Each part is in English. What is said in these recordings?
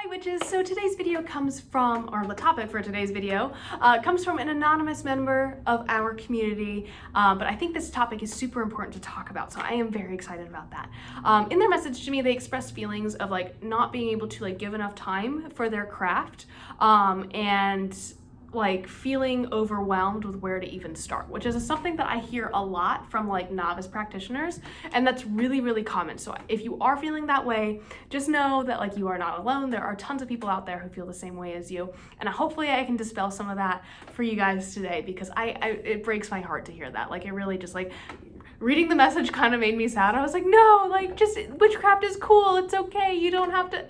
Hi witches! So today's video comes from, or the topic for today's video, comes from an anonymous member of our community, but I think this topic is super important to talk about, so I am very excited about that. In their message to me, they expressed feelings of like not being able to like give enough time for their craft, and like feeling overwhelmed with where to even start, which is something that I hear a lot from like novice practitioners, and that's really, really common. So if you are feeling that way, just know that like you are not alone. There are tons of people out there who feel the same way as you, and hopefully I can dispel some of that for you guys today, because it breaks my heart to hear that. Like it really just like reading the message kind of made me sad. I was like, no, like just witchcraft is cool. It's okay. You don't have to.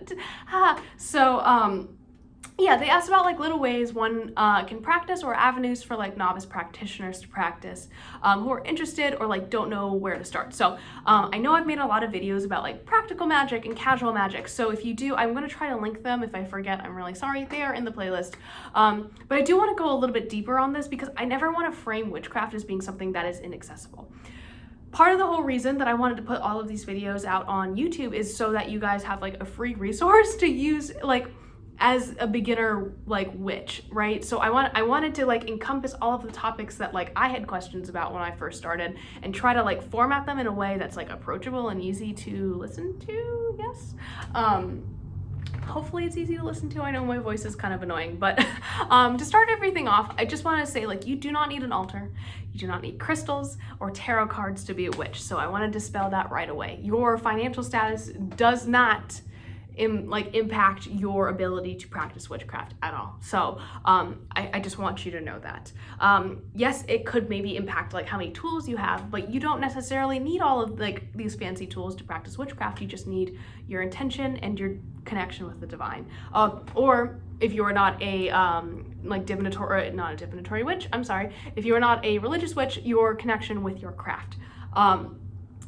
Yeah, they asked about like little ways one can practice, or avenues for like novice practitioners to practice who are interested or like don't know where to start. So I know I've made a lot of videos about like practical magic and casual magic. So if you do, I'm going to try to link them. If I forget, I'm really sorry. They are in the playlist. But I do want to go a little bit deeper on this because I never want to frame witchcraft as being something that is inaccessible. Part of the whole reason that I wanted to put all of these videos out on YouTube is so that you guys have like a free resource to use like as a beginner like witch, right? So I wanted to like encompass all of the topics that like I had questions about when I first started, and try to like format them in a way that's like approachable and easy to listen to, yes. Hopefully it's easy to listen to. I know my voice is kind of annoying, but to start everything off, I just want to say like you do not need an altar, you do not need crystals or tarot cards to be a witch. So I want to dispel that right away. Your financial status does not impact your ability to practice witchcraft at all. So I just want you to know that. Yes, it could maybe impact like how many tools you have, but you don't necessarily need all of like these fancy tools to practice witchcraft. You just need your intention and your connection with the divine. Or if you're not a not a divinatory witch, I'm sorry, if you're not a religious witch, your connection with your craft.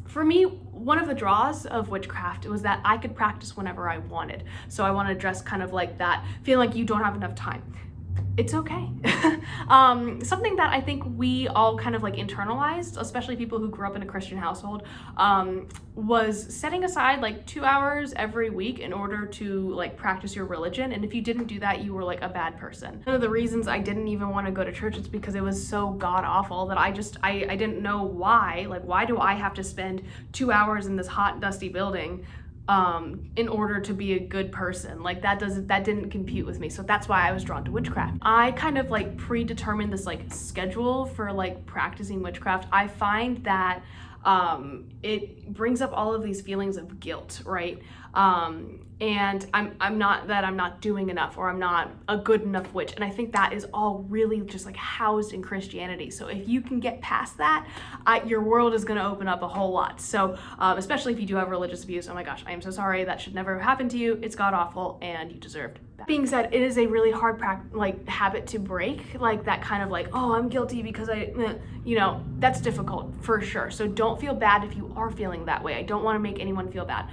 For me, one of the draws of witchcraft was that I could practice whenever I wanted. So I want to address kind of like that feeling like you don't have enough time. It's okay. Something that I think we all kind of like internalized, especially people who grew up in a Christian household, was setting aside like 2 hours every week in order to like practice your religion. And if you didn't do that, you were like a bad person. One of the reasons I didn't even want to go to church is because it was so god awful that I didn't know why. Like, why do I have to spend 2 hours in this hot, dusty building in order to be a good person? Like that didn't compute with me. So that's why I was drawn to witchcraft. I kind of like predetermined this like schedule for like practicing witchcraft. I find that it brings up all of these feelings of guilt, right? And I'm not doing enough, or I'm not a good enough witch. And I think that is all really just like housed in Christianity. So if you can get past that, your world is going to open up a whole lot. So especially if you do have religious views, oh my gosh, I am so sorry. That should never have happened to you. It's god awful, and you deserved that. Being said, it is a really hard habit to break, like that kind of like, oh, I'm guilty because that's difficult for sure. So don't feel bad if you are feeling that way. I don't want to make anyone feel bad.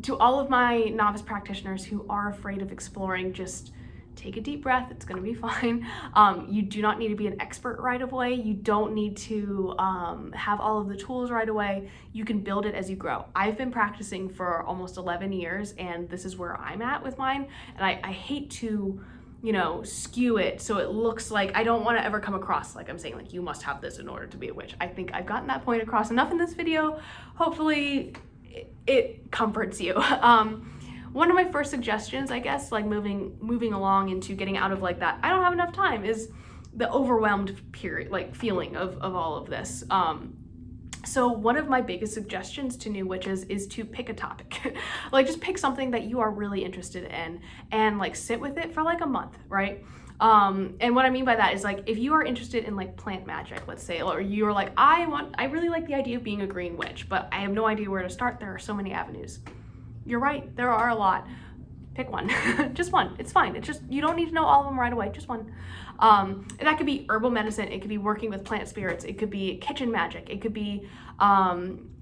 To all of my novice practitioners who are afraid of exploring, just take a deep breath. It's going to be fine. You do not need to be an expert right away. You don't need to have all of the tools right away. You can build it as you grow. I've been practicing for almost 11 years, and this is where I'm at with mine. And I hate to skew it so it looks like, I don't want to ever come across like I'm saying like you must have this in order to be a witch. I think I've gotten that point across enough in this video. Hopefully it comforts you. One of my first suggestions, I guess, like moving along into getting out of like that I don't have enough time, is the overwhelmed period, like feeling of all of this. So one of my biggest suggestions to new witches is to pick a topic. Like just pick something that you are really interested in and like sit with it for like a month, right? And what I mean by that is like, if you are interested in like plant magic, let's say, or you're like, I really like the idea of being a green witch, but I have no idea where to start. There are so many avenues. You're right. There are a lot. Pick one. Just one. It's fine. It's just, you don't need to know all of them right away. Just one. And that could be herbal medicine. It could be working with plant spirits. It could be kitchen magic. It could be,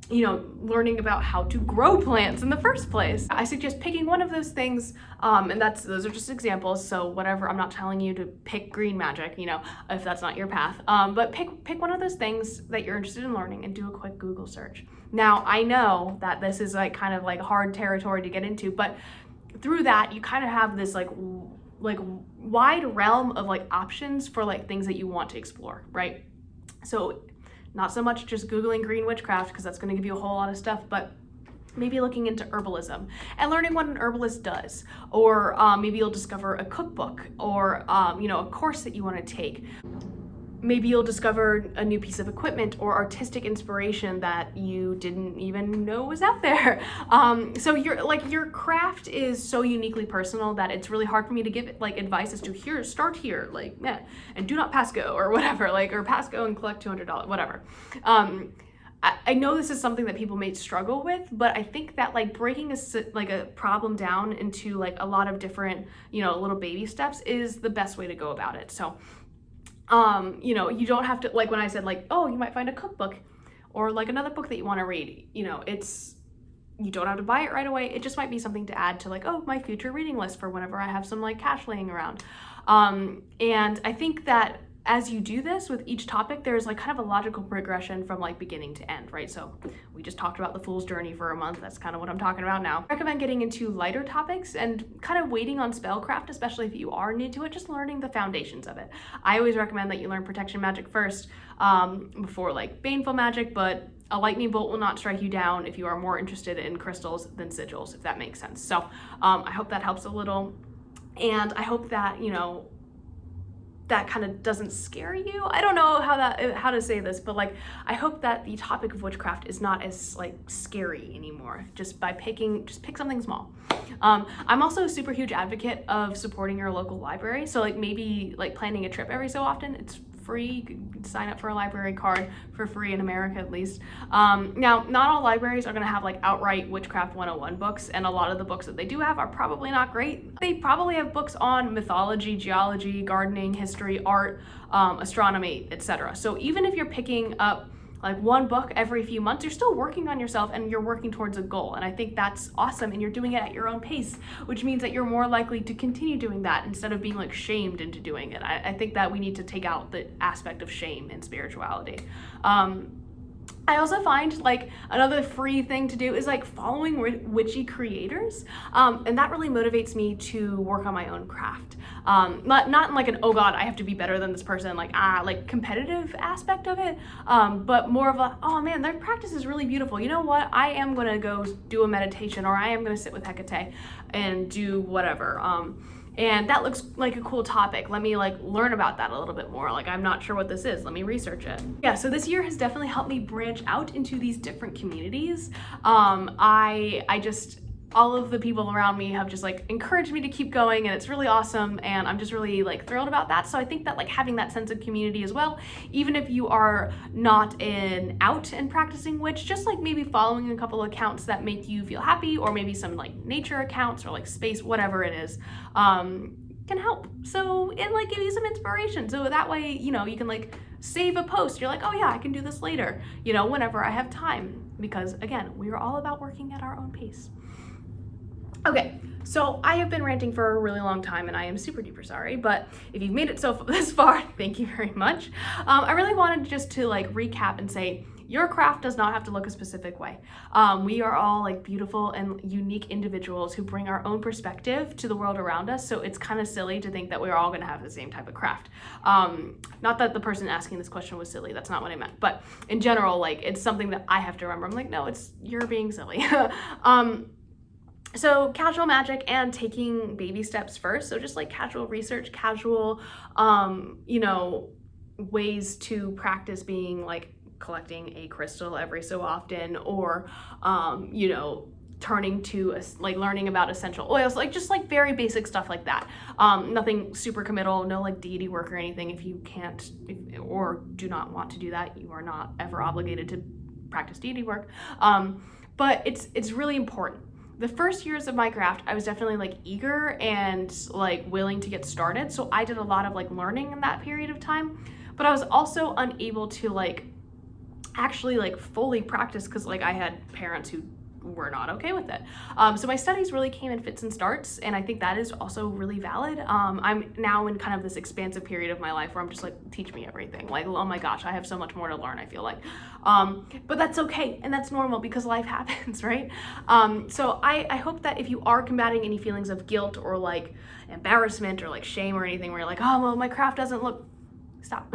learning about how to grow plants in the first place. I suggest picking one of those things, and those are just examples. So whatever, I'm not telling you to pick green magic, if that's not your path. But pick one of those things that you're interested in learning and do a quick Google search. Now, I know that this is like kind of like hard territory to get into, but through that, you kind of have this like wide realm of like options for like things that you want to explore, right? So not so much just Googling green witchcraft, because that's going to give you a whole lot of stuff, but maybe looking into herbalism and learning what an herbalist does, or maybe you'll discover a cookbook, or a course that you want to take. Maybe you'll discover a new piece of equipment or artistic inspiration that you didn't even know was out there. So your craft is so uniquely personal that it's really hard for me to give it like advice as to here, start here, like, and do not pass go or whatever, like, or pass go and collect $200, whatever. I know this is something that people may struggle with, but I think that like breaking a problem down into like a lot of different, little baby steps is the best way to go about it. So you don't have to, like when I said like, oh, you might find a cookbook or like another book that you want to read, you don't have to buy it right away. It just might be something to add to like, oh, my future reading list for whenever I have some like cash laying around. And I think that as you do this with each topic, there's like kind of a logical progression from like beginning to end, right? So we just talked about the Fool's Journey for a month. That's kind of what I'm talking about now. I recommend getting into lighter topics and kind of waiting on spellcraft, especially if you are new to it, just learning the foundations of it. I always recommend that you learn protection magic first before like baneful magic, but a lightning bolt will not strike you down if you are more interested in crystals than sigils, if that makes sense. So I hope that helps a little. And I hope that, that kind of doesn't scare you. I don't know how to say this, but like, I hope that the topic of witchcraft is not as like scary anymore, just pick something small. I'm also a super huge advocate of supporting your local library. So like maybe like planning a trip every so often. It's free. You can sign up for a library card for free in America, at least. Now, not all libraries are going to have like outright Witchcraft 101 books, and a lot of the books that they do have are probably not great. They probably have books on mythology, geology, gardening, history, art, astronomy, etc. So even if you're picking up like one book every few months, you're still working on yourself and you're working towards a goal. And I think that's awesome. And you're doing it at your own pace, which means that you're more likely to continue doing that instead of being like shamed into doing it. I think that we need to take out the aspect of shame in spirituality. I also find like another free thing to do is like following witchy creators. And that really motivates me to work on my own craft. Not in like an, oh God, I have to be better than this person, like competitive aspect of it. But more of a, oh man, their practice is really beautiful. You know what? I am going to go do a meditation, or I am going to sit with Hecate and do whatever. And that looks like a cool topic. Let me like learn about that a little bit more. Like, I'm not sure what this is. Let me research it. Yeah, so this year has definitely helped me branch out into these different communities. All of the people around me have just like encouraged me to keep going, and it's really awesome, and I'm just really like thrilled about that. So I think that like having that sense of community as well, even if you are not out and practicing witch, just like maybe following a couple of accounts that make you feel happy, or maybe some like nature accounts or like space, whatever it is, can help. So it like give you some inspiration. So that way, you can like save a post. You're like, oh yeah, I can do this later, whenever I have time, because again, we are all about working at our own pace. Okay, so I have been ranting for a really long time, and I am super duper sorry, but if you've made it this far, thank you very much. I really wanted just to like recap and say, your craft does not have to look a specific way. We are all like beautiful and unique individuals who bring our own perspective to the world around us, so it's kind of silly to think that we're all gonna have the same type of craft. Not that the person asking this question was silly, that's not what I meant, but in general, like, it's something that I have to remember. I'm like, no, you're being silly. So casual magic and taking baby steps first. So just like casual research, casual, ways to practice being like collecting a crystal every so often, or, turning to learning about essential oils, like just like very basic stuff like that. Nothing super committal, no like deity work or anything. If you can't or do not want to do that, you are not ever obligated to practice deity work. But it's really important. The first years of my craft, I was definitely like eager and like willing to get started. So I did a lot of like learning in that period of time, but I was also unable to like actually like fully practice, because like I had parents who we're not okay with it. So my studies really came in fits and starts, and I think that is also really valid. I'm now in kind of this expansive period of my life where I'm just like, teach me everything. Like, oh my gosh, I have so much more to learn, I feel like. But that's okay, and that's normal because life happens, right? So I hope that if you are combating any feelings of guilt or like embarrassment or like shame or anything where you're like, oh, well, my craft doesn't look, stop.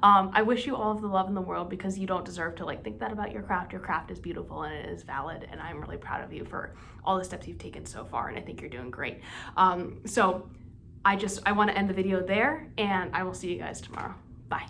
I wish you all of the love in the world because you don't deserve to like think that about your craft. Your craft is beautiful and it is valid, and I'm really proud of you for all the steps you've taken so far, and I think you're doing great. So I want to end the video there, and I will see you guys tomorrow. Bye.